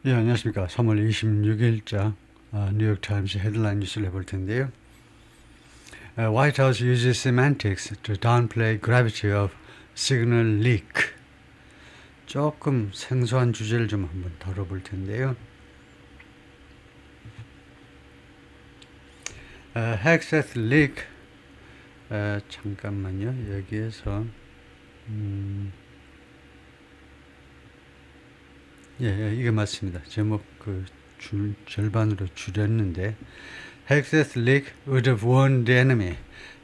예, 안녕하십니까. 3월 26일자 뉴욕타임스 헤드라인 뉴스를 해볼 텐데요. White House uses semantics to downplay gravity of signal leak. 조금 생소한 주제를 좀 한번 다뤄볼 텐데요. Hexeth leak. 잠깐만요. 여기에서 예, 이게 맞습니다. 제목 절반으로 줄였는데 Hexeth leak would have warned the enemy.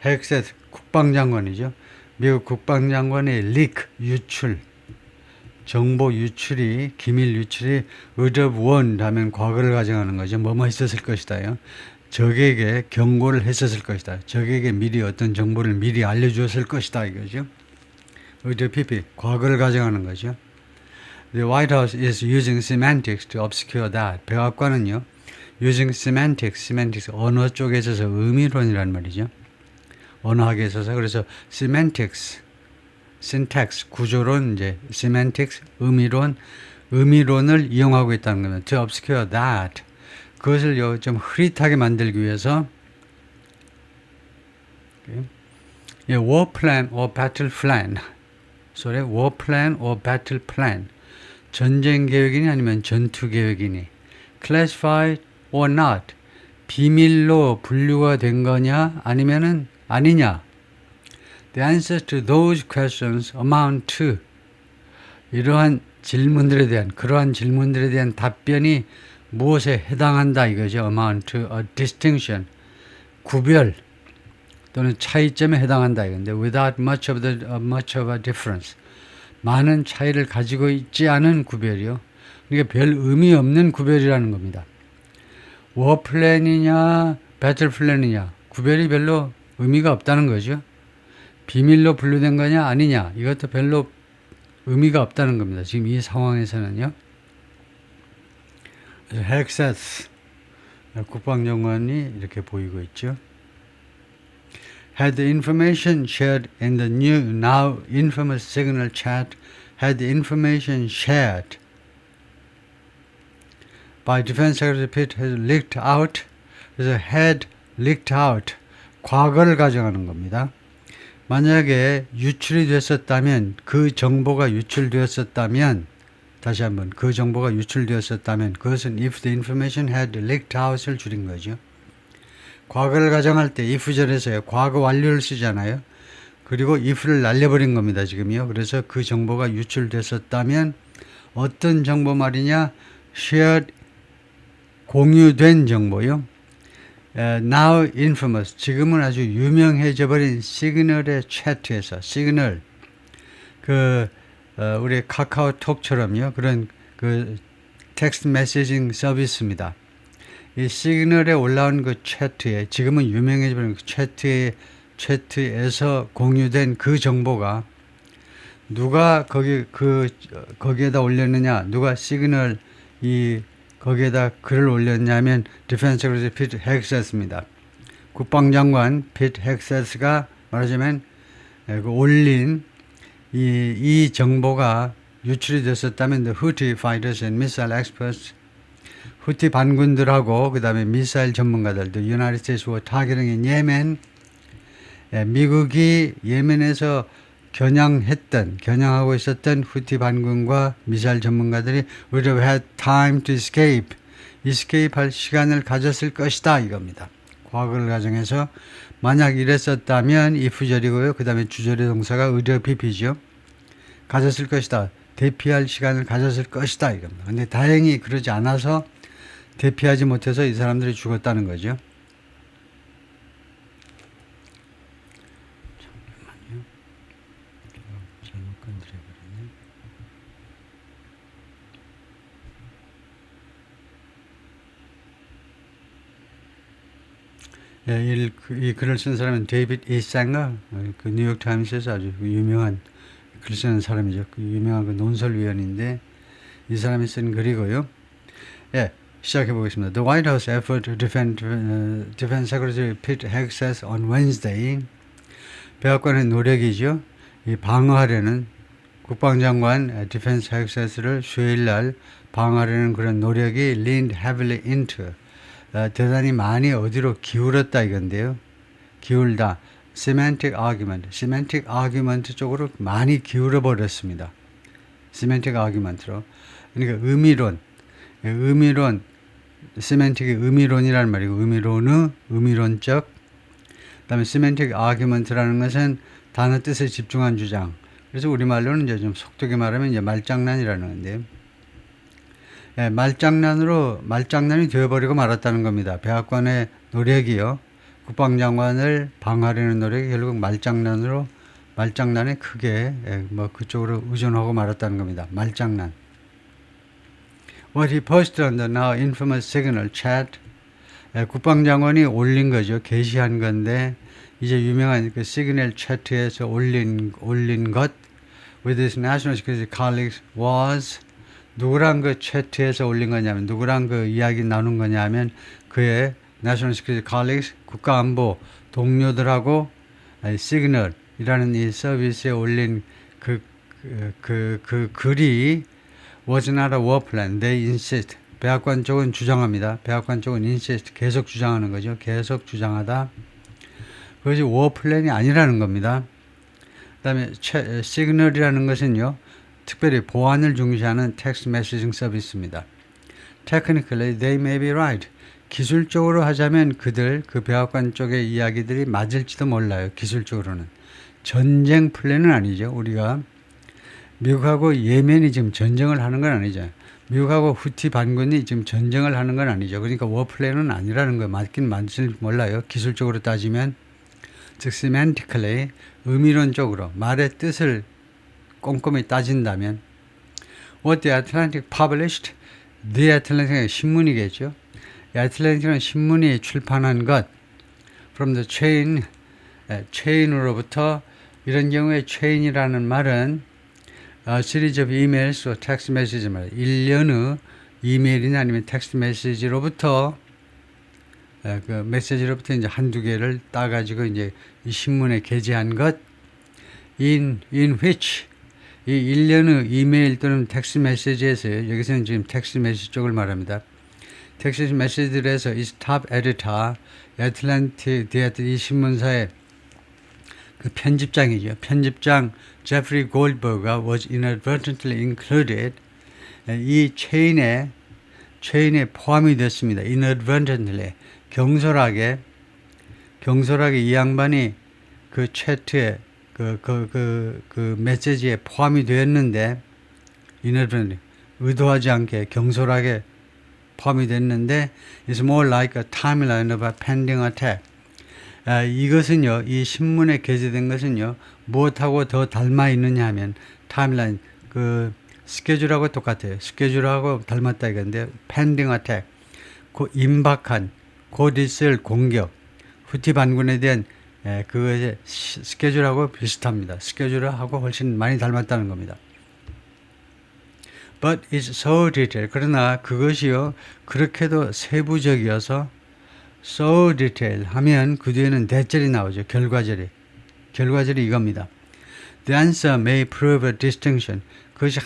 Hexeth 국방장관이죠. 미국 국방장관의 leak 유출, 정보 유출이, 기밀 유출이 would have warned 하면 과거를 가정하는 거죠. 뭐뭐 했었을 것이다요. 적에게 경고를 했었을 것이다. 적에게 미리 어떤 정보를 미리 알려주었을 것이다 이거죠. would have pp 과거를 가정하는 거죠. The White House is using semantics to obscure that. 백악관은요, using semantics 언어 쪽에 있어서 의미론이란 말이죠. 언어학에 있어서 그래서 semantics, syntax 구조론 이제 semantics 의미론을 이용하고 있다는 겁니다. To obscure that 그것을 좀 흐릿하게 만들기 위해서 war plan or battle plan, war plan or battle plan. 전쟁 계획이니 아니면 전투 계획이니 classified or not 비밀로 분류가 된 거냐 아니면은 아니냐. The answers to those questions amount to 그러한 질문들에 대한 답변이 무엇에 해당한다 이거죠. amount to a distinction 구별 또는 차이점에 해당한다 이건데 without much of a difference 많은 차이를 가지고 있지 않은 구별이요. 그러니까 별 의미 없는 구별이라는 겁니다. 워 플랜이냐, 배틀 플랜이냐, 구별이 별로 의미가 없다는 거죠. 비밀로 분류된 거냐, 아니냐, 이것도 별로 의미가 없다는 겁니다. 지금 이 상황에서는요. 그래서 헥세스 국방장관이 이렇게 보이고 있죠. Had the information shared in the new, now infamous signal chat, had the information shared by Defense Secretary Pitt has leaked out, 그래서 had leaked out, 과거를 가정하는 겁니다. 만약에 유출이 됐었다면, 그 정보가 유출되었었다면, 다시 한번, 그 정보가 유출되었었다면, 그것은 if the information had leaked out을 줄인 거죠. 과거를 가정할 때 if절에서요. 과거 완료를 쓰잖아요. 그리고 if를 날려버린 겁니다. 지금요. 그래서 그 정보가 유출됐었다면 어떤 정보 말이냐. shared 공유된 정보요. now infamous 지금은 아주 유명해져 버린 시그널의 채트에서 시그널 우리 카카오톡처럼요. 그런 텍스트 메시징 서비스입니다. 이 시그널에 올라온 그 채트에 지금은 유명해져버린 그 채트에서 공유된 그 정보가 누가 거기에다 올렸느냐, 누가 시그널 거기에다 글을 올렸냐면 디펜스 세크레터리 피트 헥세스입니다. 국방장관 피트 헥세스가 말하자면 올린 이 정보가 유출이 됐었다면 the Houthi fighters and missile experts 후티 반군들하고 그 다음에 미사일 전문가들, the United States were targeting in Yemen, 미국이 예멘에서 겨냥하고 있었던 후티 반군과 미사일 전문가들이 would have had time to escape 할 시간을 가졌을 것이다 이겁니다. 과거를 가정해서 만약 이랬었다면 if절이고요. 그 다음에 주절의 동사가 would have pp죠. 가졌을 것이다. 대피할 시간을 가졌을 것이다 이겁니다. 근데 다행히 그러지 않아서 대피하지 못해서 이 사람들이 죽었다는 거죠. 잠깐만요. 잘못 건드려버렸네. 이 글을 쓴 사람은 데이비드 이상거, 그 뉴욕타임스에서 아주 유명한 글 쓰는 사람이죠. 그 유명한 그 논설위원인데 이 사람이 쓴 글이고요. 예. 시작해 보겠습니다. The White House effort to defend Defense Secretary Pete Hegseth on Wednesday. 백악관의 노력이죠. 이 방어하려는 국방장관 디펜스 액세스를 수요일 날 방어하려는 그런 노력이 leaned heavily into 대단히 많이 어디로 기울었다 이건데요. 기울다. semantic argument 쪽으로 많이 기울어 버렸습니다. semantic argument로. 그러니까 의미론, semantic이 의미론이라는 말이고 의미론적. 그다음에 semantic argument라는 것은 단어 뜻에 집중한 주장. 그래서 우리말로는 이제 좀 속되게 말하면 이제 말장난이라는 건데요. 예, 말장난이 되어버리고 말았다는 겁니다. 백악관의 노력이요. 국방장관을 방어하려는 노력이 결국 말장난에 크게 그쪽으로 의존하고 말았다는 겁니다. 말장난. What he posted on the now infamous signal chat. 국방장관이 올린 거죠. 게시한 건데 이제 유명한 그 시그널 채트에서 올린 것 with his national security colleagues was 누구랑 그 채트에서 올린 거냐면 누구랑 그 이야기 나눈 거냐면 그의 national security colleagues 국가안보 동료들하고 시그널이라는 이 서비스에 올린 그 글이 was not a war plan. They insist. 백악관 쪽은 주장합니다. 백악관 쪽은 insist. 계속 주장하는 거죠. 계속 주장하다. 그것이 war plan이 아니라는 겁니다. 그 다음에 시그널이라는 것은요. 특별히 보안을 중시하는 텍스트 메시징 서비스입니다. Technically, they may be right. 기술적으로 하자면 그 백악관 쪽의 이야기들이 맞을지도 몰라요. 기술적으로는. 전쟁 플랜은 아니죠. 우리가 미국하고 예멘이 지금 전쟁을 하는 건 아니죠. 미국하고 후티 반군이 지금 전쟁을 하는 건 아니죠. 그러니까 워 플랜은 아니라는 거예요. 맞긴 맞을지 몰라요. 기술적으로 따지면. 즉 semantically 의미론적으로 말의 뜻을 꼼꼼히 따진다면 What the Atlantic published The Atlantic은 신문이겠죠. Atlantic은 신문이 출판한 것 From the chain으로부터 이런 경우에 chain이라는 말은 series of emails or text message 말 일련의 이메일이나 아니면 텍스트 메시지로부터 그 메시지로부터 이제 한두 개를 따가지고 이제 이 신문에 게재한 것 in which 이 일련의 이메일 또는 텍스트 메시지에서요. 여기서는 지금 텍스트 메시지 쪽을 말합니다. 텍스트 메시지들에서 이 top editor 이 신문사의 그 편집장이죠. 편집장 제프리 골버가 was inadvertently included. 이 체인에 포함이 됐습니다. inadvertently 경솔하게 이 양반이 그 채트에 그 메시지에 포함이 되었는데 inadvertently 의도하지 않게 경솔하게 포함이 됐는데 it's more like a timeline of a pending attack. 이것은요, 이 신문에 게재된 것은요, 무엇하고 더 닮아 있느냐 하면, 타임라인, 그, 스케줄하고 똑같아요. 스케줄하고 닮았다 이건데, pending attack. 임박한, 곧 있을 공격, 후티 반군에 대한, 그것의 스케줄하고 비슷합니다. 스케줄하고 훨씬 많이 닮았다는 겁니다. But it's so detailed. 그러나 그것이요, 그렇게도 세부적이어서, so detail 하면 그 뒤에는 대절이 나오죠. 결과절이 이겁니다. The answer may prove a distinction. 그것이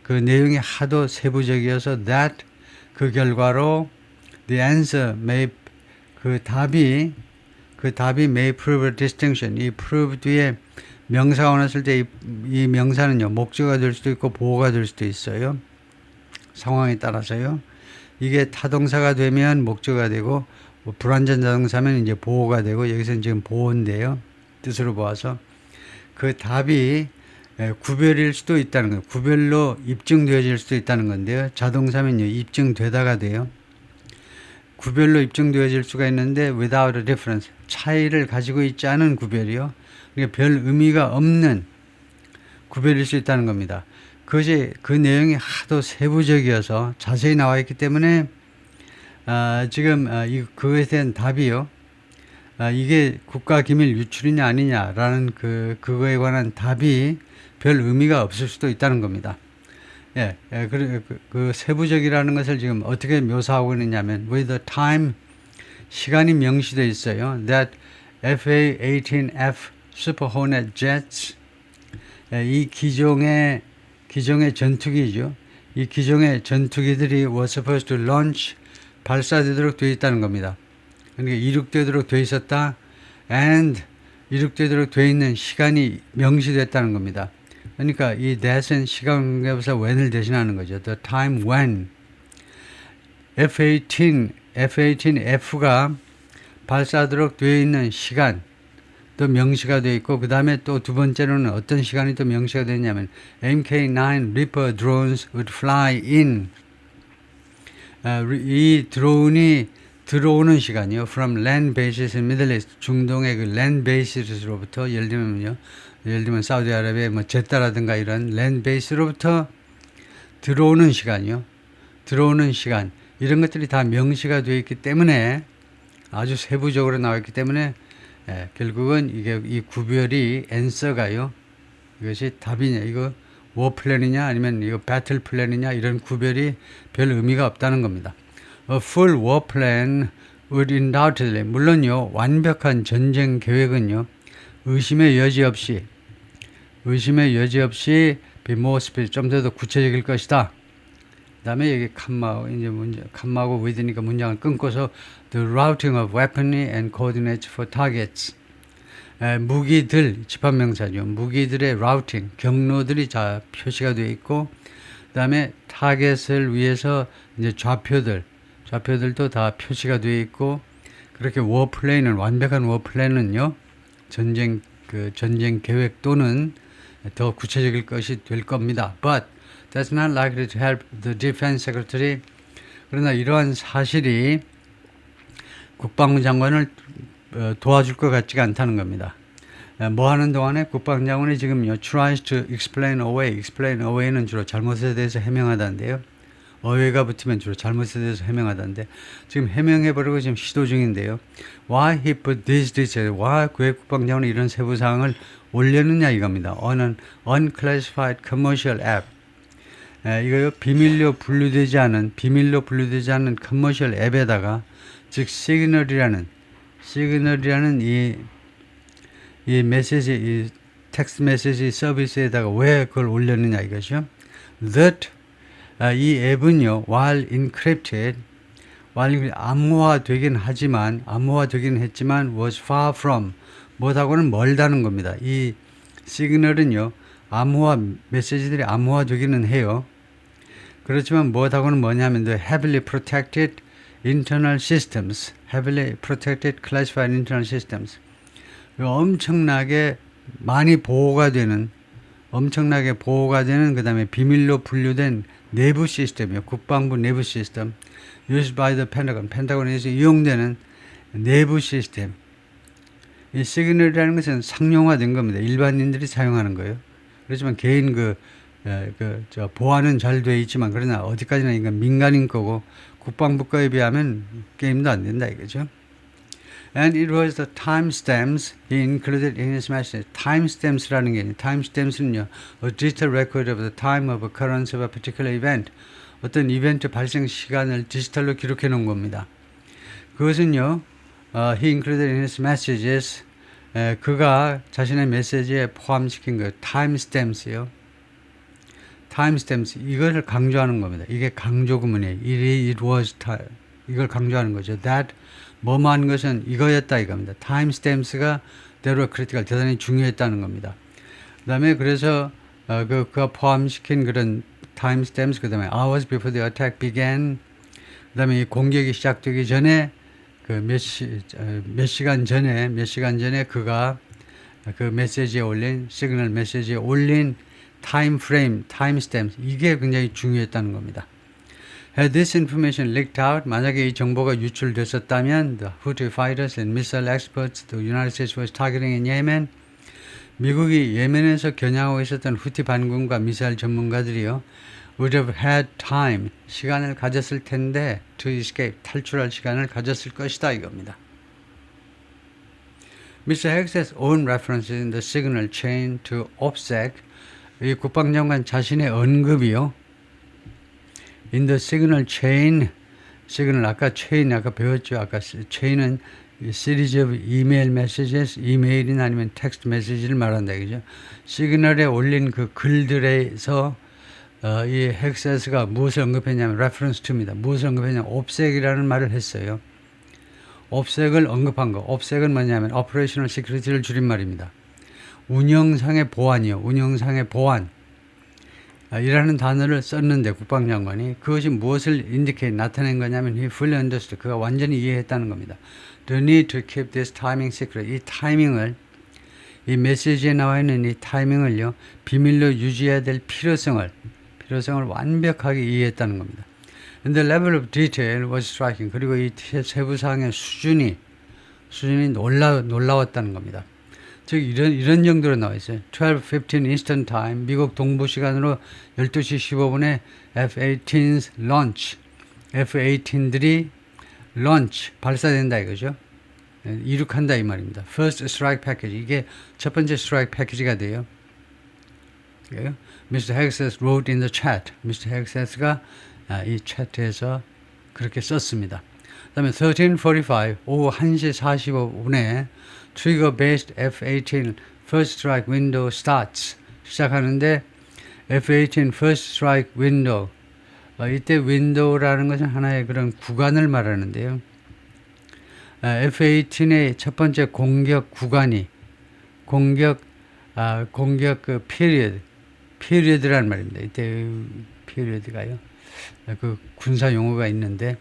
그 내용이 하도 세부적이어서 that 그 결과로 the answer may 그 답이 may prove a distinction. 이 prove 뒤에 명사가 왔을 때 이 명사는요. 목적어가 될 수도 있고 보어가 될 수도 있어요. 상황에 따라서요. 이게 타동사가 되면 목적어가 되고 불완전 자동사면 이제 보호가 되고 여기서는 지금 보호인데요. 뜻으로 보아서 그 답이 구별일 수도 있다는 거예요. 구별로 입증되어질 수도 있다는 건데요. 자동사면요. 입증되다가 돼요. 구별로 입증되어질 수가 있는데 without a difference. 차이를 가지고 있지 않은 구별이요. 그러니까 별 의미가 없는 구별일 수 있다는 겁니다. 그것이 그 내용이 하도 세부적이어서 자세히 나와 있기 때문에 지금 그것에 대한 답이요. 이게 국가기밀 유출이냐 아니냐라는 그거에 관한 답이 별 의미가 없을 수도 있다는 겁니다. 그 세부적이라는 것을 지금 어떻게 묘사하고 있느냐면 with the time 시간이 명시되어 있어요. That FA-18F Super Hornet jets 이 기종의 전투기죠. 이 기종의 전투기들이 was supposed to launch 발사되도록 되어 있다는 겁니다. 그러니까 이륙되도록 되어 있었다. and 이륙되도록 되어 있는 시간이 명시됐다는 겁니다. 그러니까 이 that은 시간 관계부사 when을 대신하는 거죠. The time when F-18F가 발사하도록 되어 있는 시간 또 명시가 되어 있고 그 다음에 또 두 번째로는 어떤 시간이 또 명시가 되냐면 MK9 Reaper drones would fly in 이 드론이 들어오는 시간이요. From land bases in Middle East 중동의 그 land bases로부터 예를 들면 사우디아라비아 뭐 제타라든가 이런 land base로부터 들어오는 시간이요. 들어오는 시간 이런 것들이 다 명시가 되어 있기 때문에 아주 세부적으로 나와 있기 때문에 결국은 이게 이 구별이 answer가요. 이것이 답이냐 이거 워 플랜이냐 아니면 이거 배틀 플랜이냐 이런 구별이 별 의미가 없다는 겁니다. A full war plan would undoubtedly 물론요 완벽한 전쟁 계획은요 의심의 여지 없이 be more specific 좀 더 구체적일 것이다. 그다음에 여기 컴마하고 with니까 문장을 끊고서 the routing of weaponry and coordinates for targets 무기들 집합명사죠. 무기들의 routing 경로들이 다 표시가 되어 있고 그다음에 타겟을 위해서 이제 좌표들도 다 표시가 되어 있고 그렇게 완벽한 워플랜은요 전쟁 계획 또는 더 구체적일 것이 될 겁니다. But that's not likely to help the defense secretary. 그러나 이러한 사실이 국방부 장관을 도와줄 것 같지가 않다는 겁니다. 뭐 하는 동안에 국방부 장관이 지금요 tries to explain away는 주로 잘못에 대해서 해명하다는데요. away가 붙으면 주로 잘못에 대해서 해명하다는데 지금 해명해버리고 지금 시도 중인데요. Why he put these details? 왜 국방부 장관이 이런 세부 사항을 올렸느냐 이겁니다. on an unclassified commercial app. 이거요 비밀로 분류되지 않은 커머셜 앱에다가 즉 시그널이라는 이 메시지 이 텍스트 메시지 서비스에다가 왜 그걸 올렸느냐 이것이요. That 이 앱은요 while encrypted 암호화되긴 했지만 was far from 뭐하고는 멀다는 겁니다. 이 시그널은요 메시지들이 암호화되기는 해요. 그렇지만 뭐하고는 뭐냐면 the heavily protected classified internal systems 엄청나게 보호가 되는 그 다음에 비밀로 분류된 내부 시스템이요. 국방부 내부 시스템 used by the 펜타곤에서 이용되는 내부 시스템. 이 시그널이라는 것은 상용화된 겁니다. 일반인들이 사용하는 거예요. 그렇지만 개인 보안은 잘 되어 있지만 그러나 어디까지나 이건 민간인 거고 국방부 거에 비하면 게임도 안 된다 이거죠. And it was the timestamps he included in his message. timestamps라는 게 timestamps는요 a digital record of the time of occurrence of a particular event. 어떤 이벤트 발생 시간을 디지털로 기록해 놓은 겁니다. 그것은요 he included in his messages 그가 자신의 메시지에 포함시킨 그 timestamps요. timestamps 이걸 강조하는 겁니다. 이게 강조 구문이에요. It was time. 이걸 강조하는 거죠. That 뭐뭐한 것은 이거였다 이겁니다. timestamps가 대로 critical 대단히 중요했다는 겁니다. 그다음에 그래서 그가 포함시킨 그런 timestamps 그다음에 hours before the attack began 그다음에 이 공격이 시작되기 전에 몇 시간 전에 그가 그 메시지에 올린 시그널 메시지에 올린 타임 프레임, timestamps 이게 굉장히 중요했다는 겁니다. Had this information leaked out, 만약에 이 정보가 유출됐었다면 the Houthi fighters and missile experts the United States was targeting in Yemen 미국이 예멘에서 겨냥하고 있었던 후티 반군과 미사일 전문가들이요 would have had time, 시간을 가졌을 텐데 to escape, 탈출할 시간을 가졌을 것이다 이겁니다. Mr. Hex's own references in the signal chain to OPSEC 이 국방장관 자신의 언급이요. In the signal chain, 시그널 아까 배웠죠. 아까 chain은 series of email messages, 이메일이나 아니면 텍스트 메시지를 말한다 이거죠. 시그널에 올린 그 글들에서 이 헥세스가 무엇을 언급했냐면 reference to입니다. 무엇을 언급했냐면 옵색이라는 말을 했어요. 옵색을 언급한 거. 옵색은 뭐냐면 operational security를 줄임말입니다. 운영상의 보안이요. 운영상의 보안. 이라는 단어를 썼는데 국방장관이 그것이 무엇을 indicate 나타낸 거냐면 he fully understood. 그가 완전히 이해했다는 겁니다. The need to keep this timing secret. 이 타이밍을 이 메시지에 나와 있는 이 타이밍을요 비밀로 유지해야 될 필요성을 완벽하게 이해했다는 겁니다. And the level of detail was striking. 그리고 이 세부사항의 수준이 놀라웠다는 겁니다. 즉 이런 정도로 나와 있어요. 12:15 Eastern Time 미국 동부 시간으로 12시 15분에 F-18's launch. F-18들이 launch 발사된다 이거죠. 이륙한다 이 말입니다. First strike package. 이게 첫 번째 strike package가 돼요. Mr. Hexes wrote in the chat. Mr. Hexes가 이 차트에서 그렇게 썼습니다. 그 다음에 13:45 오후 1시 45분에 Trigger based F-18 first strike window starts. 시작하는데 F-18 first strike window. 이때 window라는 것은 하나의 그런 구간을 말하는데요. F-18의 첫 번째 공격 구간이 공격 그 period라는 말입니다. 이때 period가요. 그 군사 용어가 있는데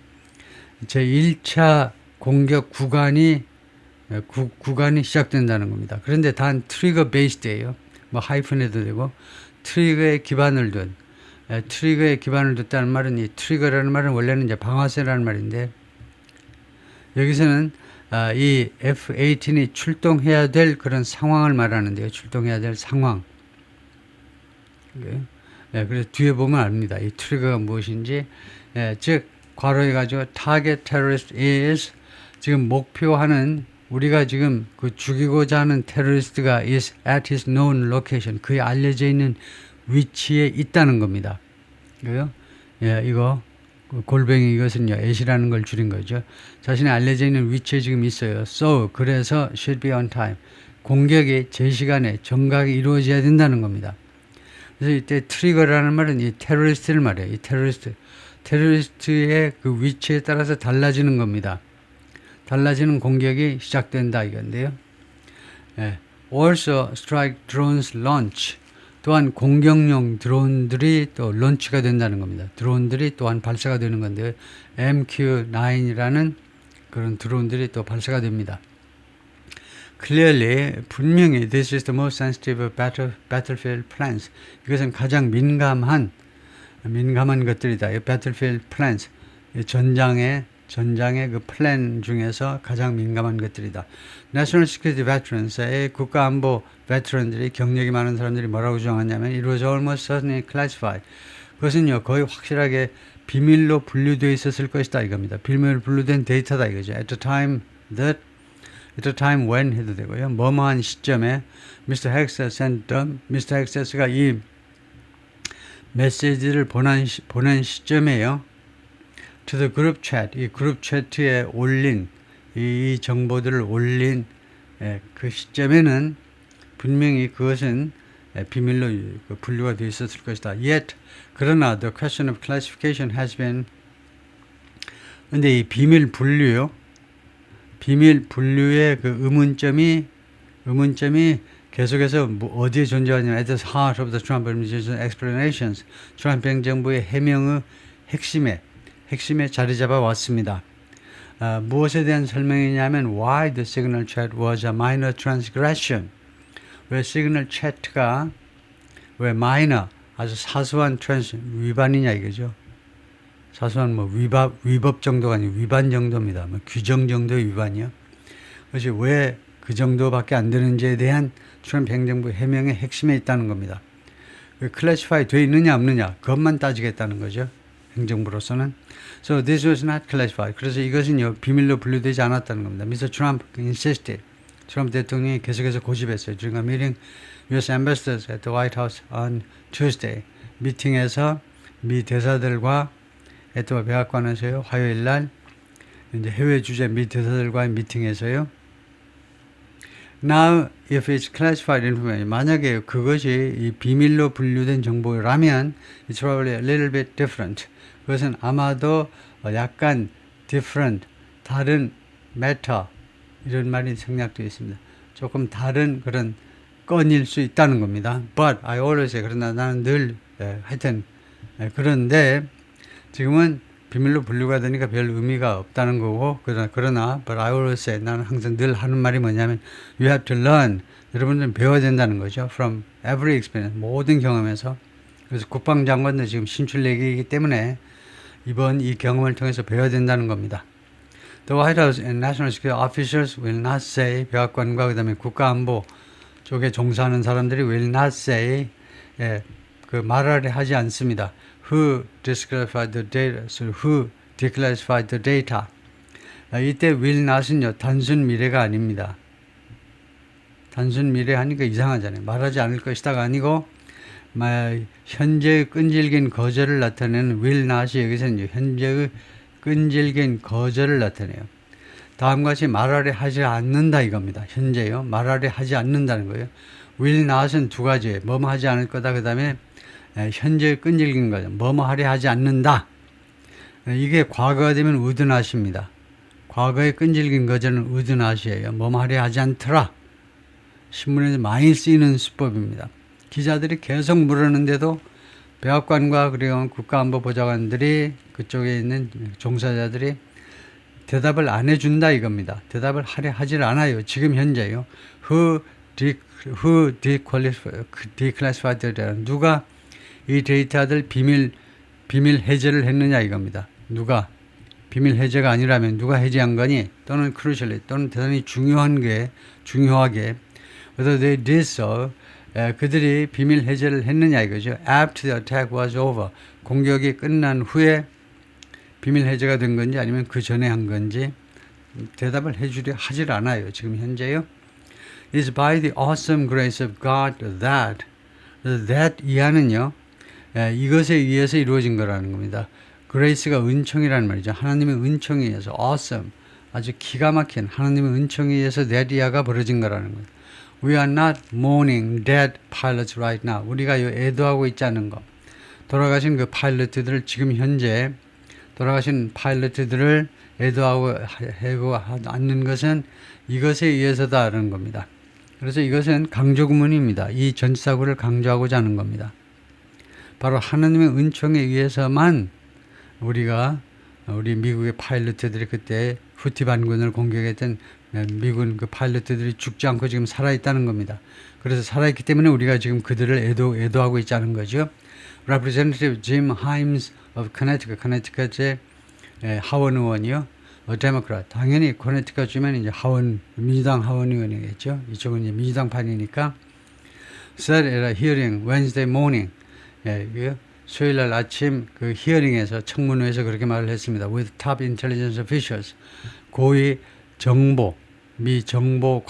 제 1차 공격 구간이 시작된다는 겁니다. 그런데 단 트리거 베이스드예요. 뭐 하이픈해도 되고 트리거에 기반을 뒀다는 말은 이 트리거라는 말은 원래는 이제 방아쇠라는 말인데 여기서는 이 F-18이 출동해야 될 그런 상황을 말하는데요. 출동해야 될 상황. 그래서 뒤에 보면 압니다. 이 트리거가 무엇인지. 즉 괄호해 가지고 target terrorist is 지금 목표하는 우리가 지금 그 죽이고자 하는 테러리스트가 is at his known location. 그에 알려져 있는 위치에 있다는 겁니다. 그래요? 이거 골뱅이 이것은요 at이라는 걸 줄인 거죠. 자신의 알려져 있는 위치에 지금 있어요. So 그래서 should be on time. 공격이 제 시간에 정각이 이루어져야 된다는 겁니다. 그래서 이때 트리거라는 말은 이 테러리스트를 말해요. 이 테러리스트의 그 위치에 따라서 달라지는 겁니다. 달라지는 공격이 시작된다 이건데요. Also strike drones launch. 또한 공격용 드론들이 또 런치가 된다는 겁니다. 드론들이 또한 발사가 되는 건데요. MQ-9이라는 그런 드론들이 또 발사가 됩니다. Clearly, 분명히 this is the most sensitive of battlefield plans. 이것은 가장 민감한 것들이다. battlefield plans. 전장의 그 플랜 중에서 가장 민감한 것들이다. National Security Veterans의 국가안보 베테런들이 경력이 많은 사람들이 뭐라고 주장하냐면 it was almost certainly classified. 그것은요 거의 확실하게 비밀로 분류되어 있었을 것이다 이겁니다. 비밀로 분류된 데이터다 이거죠. At the time when 해도 되고요. 뭐뭐한 시점에 Mr. Hexes sent them. Mr. Hexes가 이 메시지를 보낸 시점에요. To the group chat, 이 그룹 채트에 올린 이 정보들을 올린 그 시점에는 분명히 그것은 비밀로 분류가 되어 있었을 것이다. Yet, 그러나 the question of classification has been 근데 이 비밀 분류의 그 의문점이 계속해서 어디에 존재하냐면 at the heart of the Trump administration explanations. 트럼프 행정부의 해명의 핵심에 자리 잡아 왔습니다. 무엇에 대한 설명이냐면 why the signal chat was a minor transgression. 왜 시그널 채트가 왜 minor 아주 사소한 위반이냐 이거죠. 사소한 뭐 위법 정도가 아니고 위반 정도입니다. 뭐 규정 정도의 위반이요. 그것이 왜 그 정도밖에 안 되는지에 대한 트럼프 행정부 해명의 핵심에 있다는 겁니다. 클래시파이 되어 있느냐 없느냐 그것만 따지겠다는 거죠. 행정부로서는. So this was not classified. 그래서 이것은요 비밀로 분류되지 않았다는 겁니다. Mr. Trump insisted. 트럼프 대통령이 계속해서 고집했어요. During a meeting, U.S. ambassadors at the White House on Tuesday. 미팅에서 미 대사들과 또 백악관에서요 화요일 날 이제 해외 주재 및 대사들과의 미팅에서요. Now, if it's classified information, 만약에 그것이 이 비밀로 분류된 정보라면 it's probably a little bit different. 그것은 아마도 약간 different, 다른 matter 이런 말이 생략되어 있습니다. 조금 다른 그런 건일 수 있다는 겁니다. But I always say, 그러나 나는 늘 하여튼 그런데 지금은 비밀로 분류가 되니까 별 의미가 없다는 거고 그러나 but I always say, 나는 항상 늘 하는 말이 뭐냐면 you have to learn, 여러분들은 배워야 된다는 거죠. From every experience, 모든 경험에서. 그래서 국방장관도 지금 신출내기이기 때문에 이번 이 경험을 통해서 배워야 된다는 겁니다. The White House and National Security officials will not say, 백악관과 그 다음에 국가안보 쪽에 종사하는 사람들이 will not say, 그 말을 하지 않습니다. Who declassified the data? So who declassified the data? 이때 will not은요, 단순 미래가 아닙니다. 단순 미래 하니까 이상하잖아요. 말하지 않을 것이다가 아니고, 현재의 끈질긴 거절을 나타내는 will not이 여기서는 현재의 끈질긴 거절을 나타내요. 다음과 같이 말하려 하지 않는다 이겁니다. 현재요. 말하려 하지 않는다는 거예요. will not은 두 가지예요. 뭐뭐 하지 않을 거다. 그 다음에 현재의 끈질긴 거죠. 뭐뭐 하려 하지 않는다. 이게 과거가 되면 would not입니다. 과거의 끈질긴 거절은 would not이에요. 뭐뭐 하려 하지 않더라. 신문에서 많이 쓰이는 수법입니다. 기자들이 계속 물었는데도 백악관과 그리고 국가안보보좌관들이 그쪽에 있는 종사자들이 대답을 안 해준다 이겁니다. 대답을 하려 하질 않아요. 지금 현재요. Who declassified the data? 누가 이 데이터들 비밀 해제를 했느냐 이겁니다. 누가 비밀 해제가 아니라면 누가 해제한 거니? 또는 crucially, 또는 대단히 중요하게 whether they did so, 그들이 비밀 해제를 했느냐 이거죠. After the attack was over, 공격이 끝난 후에 비밀 해제가 된 건지 아니면 그 전에 한 건지 대답을 해주려 하질 않아요. 지금 현재요. It's by the awesome grace of God that 이하는요, 이것에 의해서 이루어진 거라는 겁니다. grace가 은총이라는 말이죠. 하나님의 은총에 의해서 awesome, 아주 기가 막힌 하나님의 은총에 의해서 that 이하가 벌어진 거라는 거예요. We are not mourning dead pilots right now. 우리가 애도하고 있지 않은 거. 돌아가신 그 파일럿들을 지금 현재 돌아가신 파일럿들을 애도하고 않는 것은 이것에 의해서다라는 겁니다. 그래서 이것은 강조구문입니다. 이 전사구를 강조하고자 하는 겁니다. 바로 하나님의 은총에 의해서만 우리 미국의 파일럿들이 그때 후티 반군을 공격했던 미군 그 파일럿들이 죽지 않고 지금 살아있다는 겁니다. 그래서 살아있기 때문에 우리가 지금 그들을 애도하고 있지 않은 거죠. Representative Jim Himes of Connecticut의 하원 의원이요. 데모크라. 당연히 커네티컷 주면 이제 민주당 하원 의원이겠죠. 이쪽은 이제 민주당판이니까. Said at a hearing Wednesday morning. 수요일 날 아침 그 히어링에서 청문회에서 그렇게 말을 했습니다. With top intelligence officials. 고위 미 정보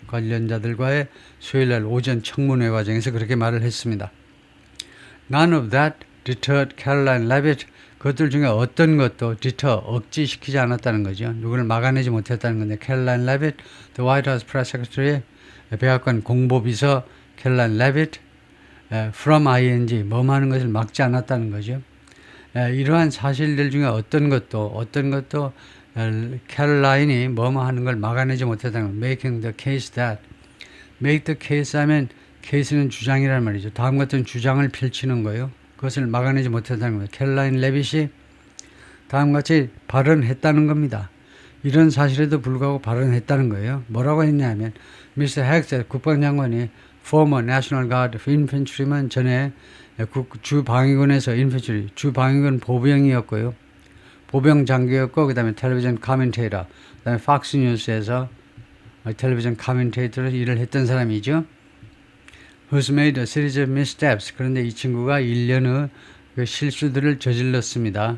관련자들과의 수요일 날 오전 청문회 과정에서 그렇게 말을 했습니다. None of that deterred Caroline Leavitt. 그것들 중에 어떤 것도 억지시키지 않았다는 거죠. 누구를 막아내지 못했다는 건데, Caroline Leavitt, the White House Press Secretary, 백악관 공보비서 Caroline Leavitt, from ING, 하는 것을 막지 않았다는 거죠. 이러한 사실들 중에 어떤 것도 캐롤라인이 하는 걸 막아내지 못했다는 거. Making the case that. Make the case 하면 케이스는 주장이라는 말이죠. 다음 같은 주장을 펼치는 거예요. 그것을 막아내지 못했다는 거예요. 캐롤라인 레빗이 다음 같이 발언했다는 겁니다. 이런 사실에도 불구하고 발언했다는 거예요. 뭐라고 했냐면 Mr. Hexet 국방장관이 former National Guard infantryman 전에 주방위군에서 infantry, 주방위군 보병이었고요. 보병 장교였고 그 다음에 텔레비전 카멘테이터, 그 다음에 팍스 뉴스에서 텔레비전 카멘테이터로 일을 했던 사람이죠. Who's made a series of missteps. 그런데 이 친구가 1년의 그 실수들을 저질렀습니다.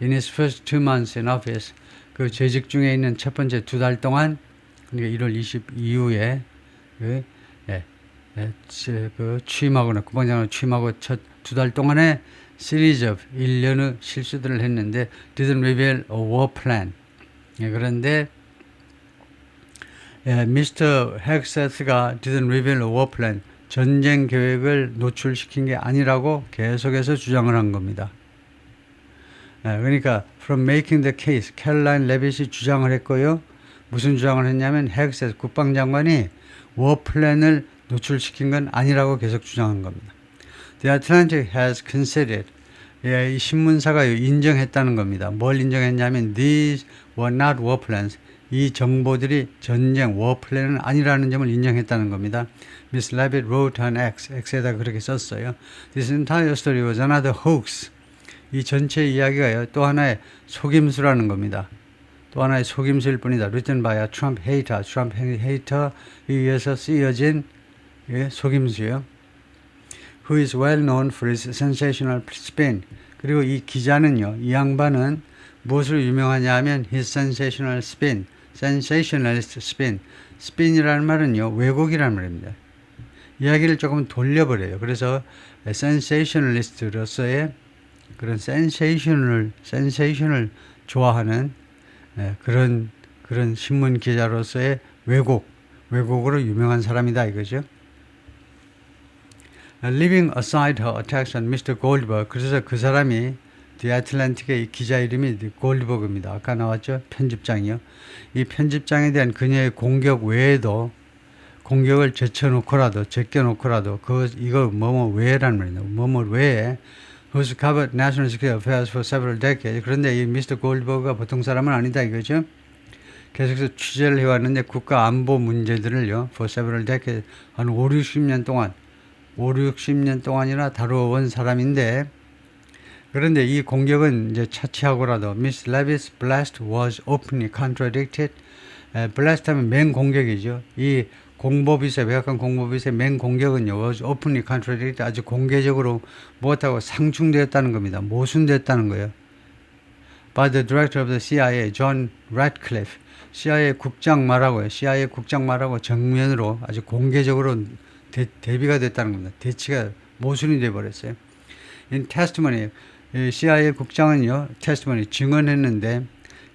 In his first 2 months in office. 그 재직 중에 있는 첫 번째 2달 동안, 그러니까 1월 20 이후에 취임하거나 국방장관으로 취임하고 첫 2달 동안에 series of 일련의 실수들을 했는데 didn't reveal a war plan. 예, 그런데 미스터 헥세스가 didn't reveal a war plan. 전쟁 계획을 노출시킨 게 아니라고 계속해서 주장을 한 겁니다. 그러니까 from making the case, 캐롤라인 레빗이 주장을 했고요. 무슨 주장을 했냐면 헥세스 국방장관이 워 플랜을 노출시킨 건 아니라고 계속 주장한 겁니다. The Atlantic has conceded. 이 신문사가 인정했다는 겁니다. 뭘 인정했냐면 these were not war plans. 이 정보들이 전쟁 워 플랜은 아니라는 점을 인정했다는 겁니다. Miss Levitt wrote on X에다 그렇게 썼어요. This entire story was another hoax. 이 전체 이야기가요, 또 하나의 속임수라는 겁니다. 또 하나의 속임수일 뿐이다. Written by a Trump hater. 트럼프 헤이터에 의해서 쓰여진 속임수요. Who is well known for his sensational spin. 그리고 이 기자는요, 이 양반은 무엇으로 유명하냐 하면 his sensational spin. sensationalist spin. spin이라는 말은요, 왜곡이라는 말입니다. 이야기를 조금 돌려버려요. 그래서 sensationalist로서의 그런 센세이션을 좋아하는 그런 신문 기자로서의 왜곡으로 유명한 사람이다 이거죠. Leaving aside her attacks on Mr. Goldberg, 그래서 그 사람이 The Atlantic의 기자 이름이 골드버그입니다. 아까 나왔죠? 편집장이요. 이 편집장에 대한 그녀의 공격 외에도 공격을 제껴놓고라도 이거 뭐뭐 외라는 말이에요. 뭐뭐 외에 who's covered national security affairs for several decades. 그런데 이 미스터 골드버그가 보통 사람은 아니다 이거죠. 계속해서 취재를 해왔는데 국가 안보 문제들을요, for several decades, 한 5, 60년 동안이나 다루어온 사람인데, 그런데 이 공격은 이제 차치하고라도 Miss Levitt's blast was openly contradicted. blast 하면 맹 공격이죠. 이 공보비서, 백악관 공보비서의 맹 공격은요, was openly contradicted. 아주 공개적으로 무엇하고 상충되었다는 겁니다. 모순되었다는 거예요. By the director of the CIA, John Ratcliffe. CIA 국장 말하고요. CIA 국장 말하고 정면으로 아주 공개적으로 대비가 됐다는 겁니다. 대치가 모순이 되어버렸어요. In testimony, CIA 국장은요, testimony 증언했는데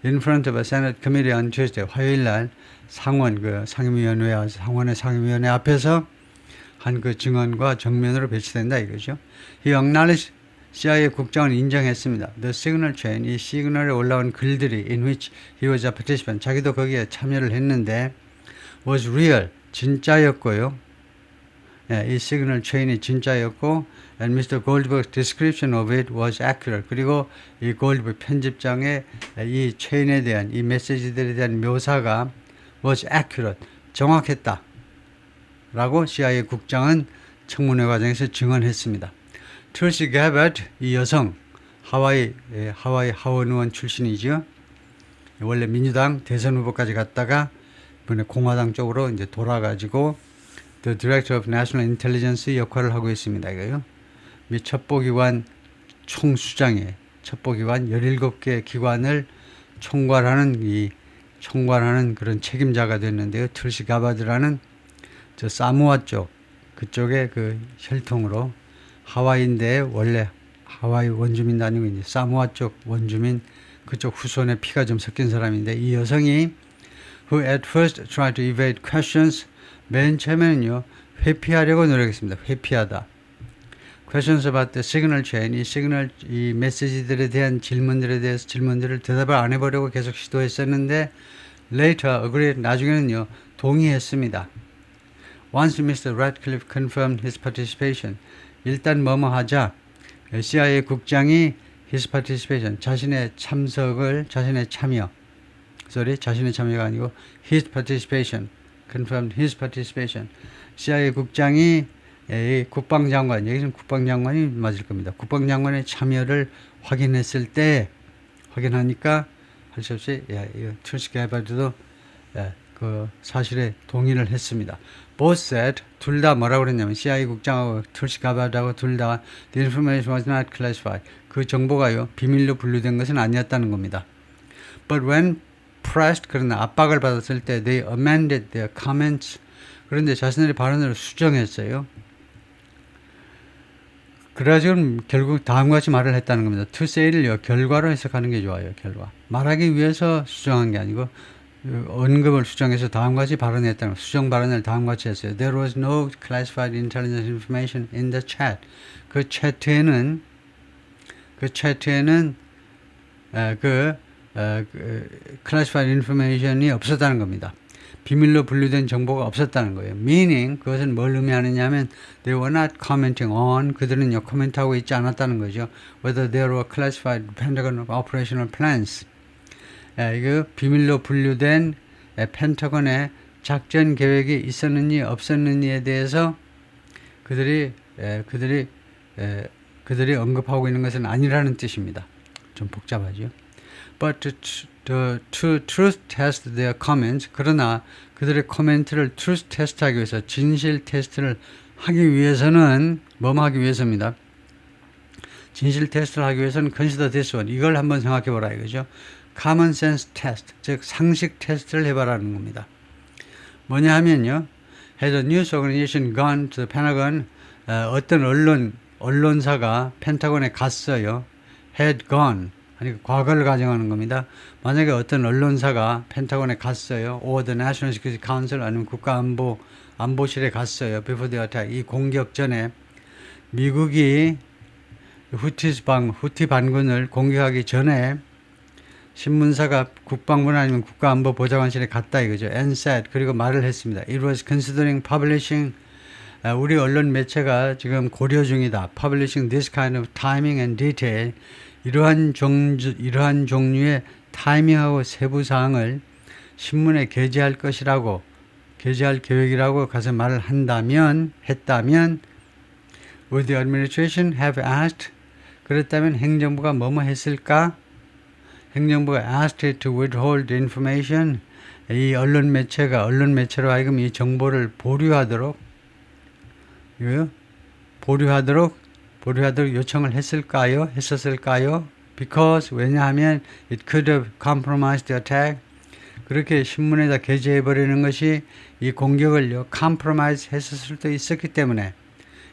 in front of a Senate committee on Tuesday, 화요일 날 상원의 상임위원회 앞에서 한 그 증언과 정면으로 배치된다 이거죠. He acknowledged, CIA 국장은 인정했습니다. The signal chain, 이 시그널에 올라온 글들이 in which he was a participant, 자기도 거기에 참여를 했는데 was real, 진짜였고요. 이 시그널 체인이 진짜였고 and Mr. Goldberg's description of it was accurate. 그리고 이 골드버그 편집장의 이 체인에 대한 이 메시지들에 대한 묘사가 was accurate, 정확했다 라고 CIA 국장은 청문회 과정에서 증언했습니다. Tulsi Gabbard, 이 여성 하와이 하원 의원 출신이죠. 원래 민주당 대선 후보까지 갔다가 이번에 공화당 쪽으로 이제 돌아가지고 The Director of National Intelligence 역할을 하고 있습니다. 이거요. 미 첩보기관 총수장의 첩보기관 17개 기관을 총괄하는 그런 책임자가 됐는데요. 툴시 가바드라는 저 사모아 쪽 그쪽의 그 혈통으로 하와이인데 원래 하와이 원주민도 아니고 이제 사모아 쪽 원주민 그쪽 후손의 피가 좀 섞인 사람인데 이 여성이 who at first tried to evade questions 맨 처음에는요, 회피하려고 노력했습니다. 회피하다. Questions about the signal chain, 이 메시지들에 대한 질문들을 대답을 안 해보려고 계속 시도했었는데, later agreed, 나중에는요, 동의했습니다. Once Mr. Ratcliffe confirmed his participation, 일단 뭐뭐 하자, CIA 국장이 his participation, 자신의 참여가 아니고 his participation, confirmed his participation. CIA 국장이 국방장관, 여기는 국방장관이 맞을 겁니다. 국방장관의 참여를 확인하니까 할 수 없이 툴시 가바드도 그 사실에 동의를 했습니다. Both said, 둘 다 뭐라고 그랬냐면 CIA 국장하고 툴시 가바드하고 둘 다 the information was not classified. 그 정보가요 비밀로 분류된 것은 아니었다는 겁니다. But when pressed, 그러나 압박을 받았을 때 they amended their comments. 그런데 자신들의 발언을 수정했어요. 그래가지고 결국 다음과 같이 말을 했다는 겁니다. to say를요, 결과로 해석하는 게 좋아요. 결과. 말하기 위해서 수정한 게 아니고 언급을 수정해서 다음과 같이 발언했다는, 수정 발언을 다음과 같이 했어요. There was no classified intelligence information in the chat. 그 채트에는 classified information이 없었다는 겁니다. 비밀로 분류된 정보가 없었다는 거예요. Meaning, 그것은 뭘 의미하느냐 하면 they were not commenting on, 그들은요 코멘트하고 있지 않았다는 거죠. Whether there were classified Pentagon operational plans. 이거 비밀로 분류된 펜타곤의 작전 계획이 있었느니 없었느니에 대해서 그들이 언급하고 있는 것은 아니라는 뜻입니다. 좀 복잡하죠. But to truth test their comments, 그러나 그들의 코멘트를 truth 테스트하기 위해서, 진실 테스트를 하기 위해서는 뭐뭐 하기 위해서입니다. 진실 테스트를 하기 위해서는 consider this one, 이걸 한번 생각해 보라 이거죠. common sense test, 즉 상식 테스트를 해봐라는 겁니다. 뭐냐 하면요, had a news organization gone to the Pentagon, 어떤 언론사가 펜타곤에 갔어요. had gone, 아니 과거를 가정하는 겁니다. 만약에 어떤 언론사가 펜타곤에 갔어요. or the National Security Council, 아니면 국가안보실에 갔어요. before the attack, 이 공격 전에 미국이 후티 반군을 공격하기 전에 신문사가 국방부나 아니면 국가안보보좌관실에 갔다 이거죠. and said, 그리고 말을 했습니다. It was considering publishing, 우리 언론 매체가 지금 고려 중이다. publishing this kind of timing and detail, 이러한 종류의 타이밍하고 세부 사항을 신문에 게재할 계획이라고 가서 말을 했다면 would the administration have asked, 그랬다면 행정부가 뭐뭐 했을까? 행정부가 asked it to withhold the information, 이 언론 매체로 하여금 이 정보를 보류하도록 요청을 했었을까요? Because, 왜냐하면 it could have compromised the attack, 그렇게 신문에다 게재해버리는 것이 이 공격을 compromise 했을 수도 있었기 때문에,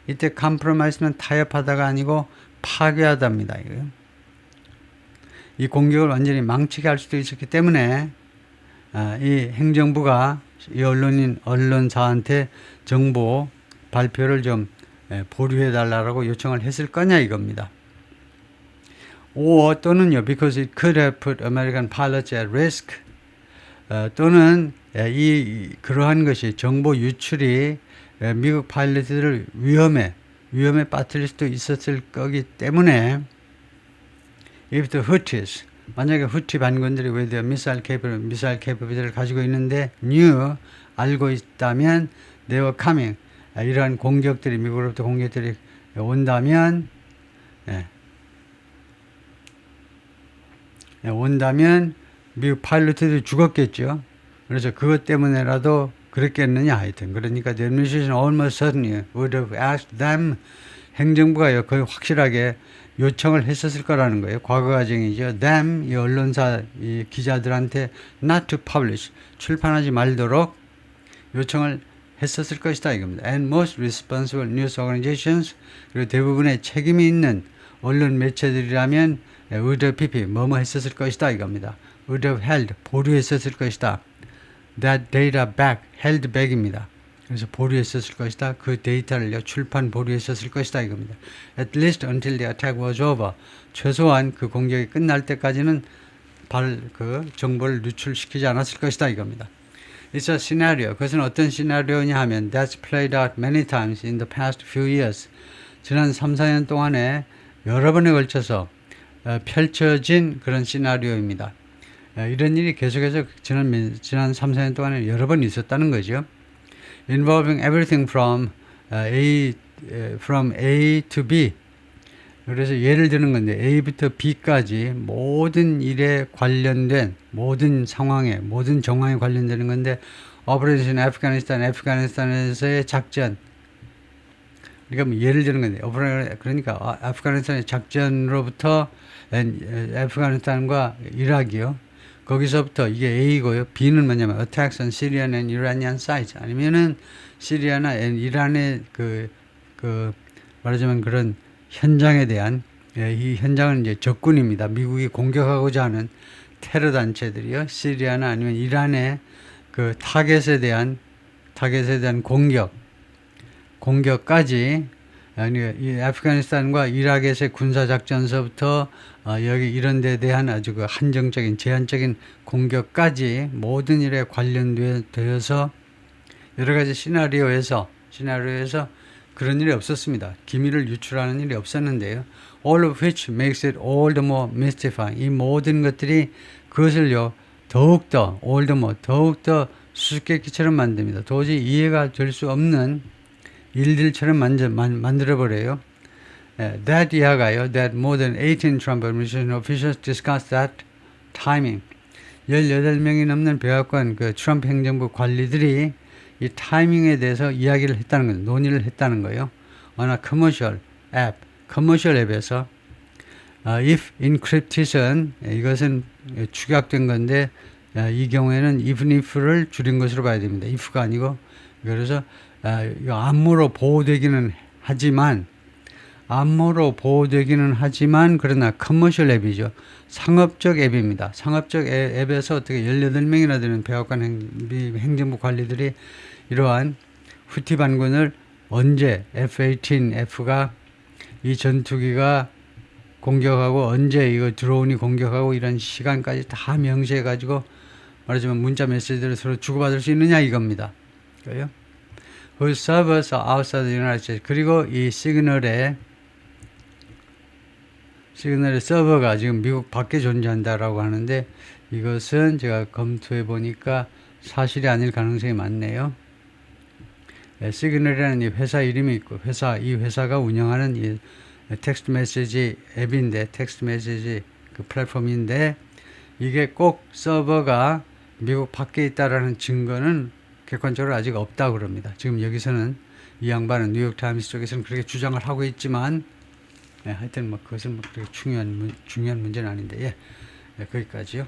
이때 compromise는 타협하다가 아니고 파괴하답니다. 이 공격을 완전히 망치게 할 수도 있었기 때문에 이 행정부가 이 언론사한테 정보 발표를 좀 보류해달라고 요청을 했을 거냐 이겁니다. 또는요, because it could have put American pilots at risk, 또는 그러한 것이, 정보 유출이 미국 파일럿들을 위험에 빠뜨릴 수도 있었을 거기 때문에 if the Houthis, 만약에 후티 반군들이 with their missile capability를 가지고 있는데 알고 있다면 they were coming, 이러한 공격들이, 미국으로부터 공격들이 온다면 미국 파일럿들이 죽었겠죠. 그래서 그것 때문에라도 그랬겠느냐 하여튼. 그러니까 the administration almost certainly would have asked them, 행정부가 거의 확실하게 요청을 했었을 거라는 거예요. 과거 과정이죠. them, 이 언론사 이 기자들한테 not to publish, 출판하지 말도록 요청을 했었을 것이다 이겁니다. And most responsible news organizations, 그리고 대부분의 책임이 있는 언론 매체들이라면 would have pp, 뭐뭐 했었을 것이다 이겁니다. would have held, 보류했었을 것이다. that data back, held back입니다. 그래서 보류했었을 것이다. 그 데이터를 출판 보류했었을 것이다 이겁니다. At least until the attack was over. 최소한 그 공격이 끝날 때까지는 그 정보를 누출시키지 않았을 것이다 이겁니다. It's a scenario. 그것은 어떤 시나리오냐 하면 that's played out many times in the past few years. 지난 3, 4년 동안에 여러 번에 걸쳐서 펼쳐진 그런 시나리오입니다. 이런 일이 계속해서 지난 3, 4년 동안에 여러 번 있었다는 거죠. Involving everything from A to B. 그래서 예를 드는 건데 A부터 B까지 모든 일에 관련된, 모든 상황에, 모든 정황에 관련되는 건데 Operation 아프가니스탄에서의 작전. 그러니까 뭐 예를 드는 건데 그러니까 아프가니스탄의 작전으로부터 아프가니스탄과 이라크요. 거기서부터 이게 A고요. B는 뭐냐면 attacks on Syrian and Iranian sites, 아니면은 시리아나 이란의 말하자면 그런 현장에 대한 이 현장은 이제 적군입니다. 미국이 공격하고자 하는 테러 단체들이요. 시리아나 아니면 이란의 그 타겟에 대한 공격까지 아니 이 아프가니스탄과 이라크의 군사 작전서부터 여기 이런 데에 대한 아주 그 한정적인 제한적인 공격까지 모든 일에 관련되어서 여러 가지 시나리오에서 그런 일이 없었습니다. 기밀을 유출하는 일이 없었는데요. All of which makes it all the more mystifying. 이 모든 것들이 그것을요 더욱더 더욱더 수수께끼처럼 만듭니다. 도저히 이해가 될 수 없는 일들처럼 만들어버려요. That 이하가요. That more than 18 Trump administration officials discussed that timing. 18명이 넘는 백악관 그 트럼프 행정부 관리들이 이 타이밍에 대해서 이야기를 했다는 거예요. 논의를 했다는 거예요. 어느 커머셜 앱에서 if encryption 이것은 축약된 건데 이 경우에는 even if를 줄인 것으로 봐야 됩니다. if가 아니고 그래서 암호로 보호되기는 하지만 그러나 커머셜 앱이죠. 상업적 앱입니다. 상업적 앱에서 어떻게 18명이나 되는 백악관 행정부 관리들이 이러한 후티 반군을 언제 F-18F가 이 전투기가 공격하고 언제 이거 드론이 공격하고 이런 시간까지 다 명시해 가지고 말하자면 문자 메시지를 서로 주고받을 수 있느냐 이겁니다. 그래요? Whose servers are outside the United States. 그리고 이 시그널의 서버가 지금 미국 밖에 존재한다라고 하는데 이것은 제가 검토해 보니까 사실이 아닐 가능성이 많네요. 시그널이라는 이 회사 이름이 있고 이 회사가 운영하는 이 텍스트 메시지 앱인데 텍스트 메시지 그 플랫폼인데 이게 꼭 서버가 미국 밖에 있다라는 증거는 객관적으로 아직 없다고 그럽니다. 지금 여기서는 이 양반은 뉴욕타임스 쪽에서는 그렇게 주장을 하고 있지만 하여튼 뭐 그것은 뭐 그렇게 중요한 문제는 아닌데 거기까지요.